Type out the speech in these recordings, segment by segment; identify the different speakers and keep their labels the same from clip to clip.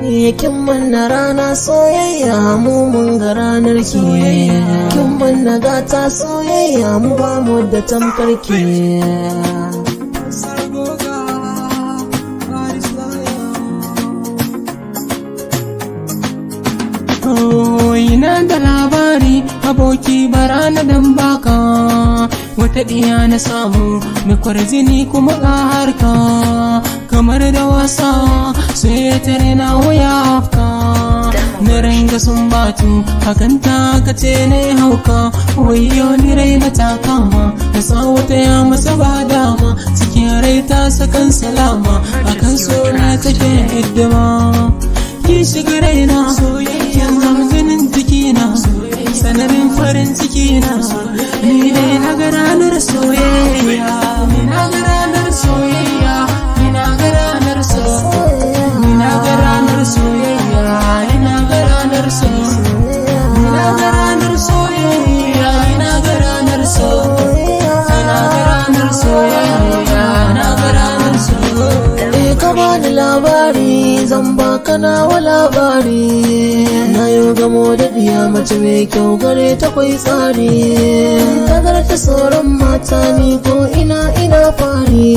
Speaker 1: kin manna rana soyayya mu mun ga ranar ki, kin manna gata soyayya mu ba mu da tamkar ki.
Speaker 2: Ina da labari aboki bara na dan baka, wata ɗiya na samu mai kwarjini kuma ga harka, kamar da wasa sai ya tare na waya hafka, na ranga sun batu hakan ta kace na hauka, wayo ni rai na takama na sa wata ya masa ba dama, cikin rai ta sakan salama akan so na take hidima. Ki shiga raina soyayya zamzanin jikina, sanarin farin cikina, ni ne na ga ranar soyayya, ni na ga ranar soyayya, ni na ga ranar soyayya, ni na ga ranar soyayya, ni na ga ranar soyayya, ni na ga ranar soyayya, ni na ga ranar soyayya, ni na ga ranar soyayya, na ga ranar soyayya.
Speaker 1: Ka bani labari zan baka nawa labari, na yau gamo da diya mace mai kyau gare ta kwai tsari, kagar ta sauran mata ni ko ina fari,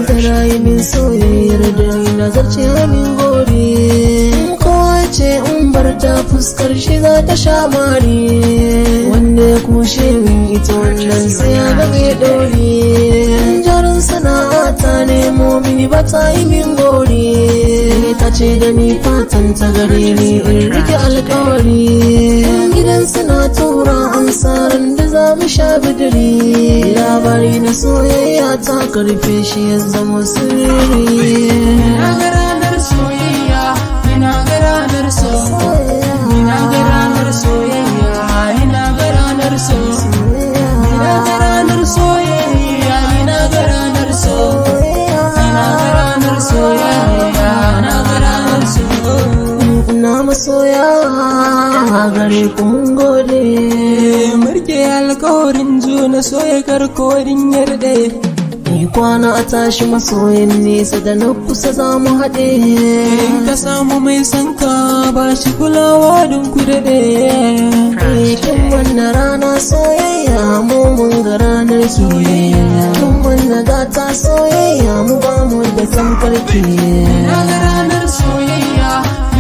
Speaker 1: tana yi min soyayyar da ina zarce min gori, kowa ce in bar ta fuskar shi za ta sha mari, wanda ya kushe min ita wannan sai ya ga mai dori, jarin sana'ata nemo mini ba ta yi min gori, ta ce da ni fatan ta gare ni in rike alkawari, gidan suna tura amsaran da za mu sha bidiri, labari na soyayya ta karfe shi ya zama sirri.
Speaker 2: Ina ga ranar soyayya, ina ga ranar soyayya, ina ga ranar soyayya, ina ga ranar soyayya, ina ga ranar soyayya, ina ga ranar soyayya, ina ga ranar soyayya, ina ga ranar soyayya.
Speaker 1: Ina masoya gare ku mun gode,
Speaker 2: murke alkawarin juna soya karkorin yarda,
Speaker 1: ni kwana a tashi masoyin nesa da na kusa za mu haɗe,
Speaker 2: in ka samu mai sanka ba shi kulawa don ku daɗe.
Speaker 1: Kin wannan rana soyayya mu mun ga ranar ki, kin wannan gata soyayya mu ba mu da tamkar ki.
Speaker 2: Ina ga ranar soyayya,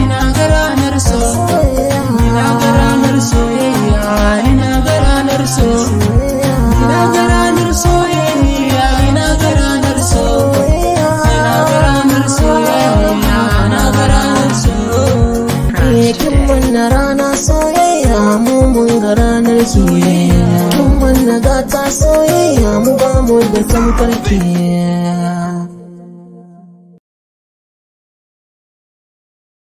Speaker 2: ina ga ranar soyayya, ina ga ranar soyayya, ina ga ranar soyayya, ina ga ranar soyayya, ina ga ranar soyayya, ina ga ranar soyayya, ina ga ranar soyayya.
Speaker 1: Kin wannan rana soyayya mu mun ga ranar ki, kin wannan gata soyayya mu ba mu da tamkar ki.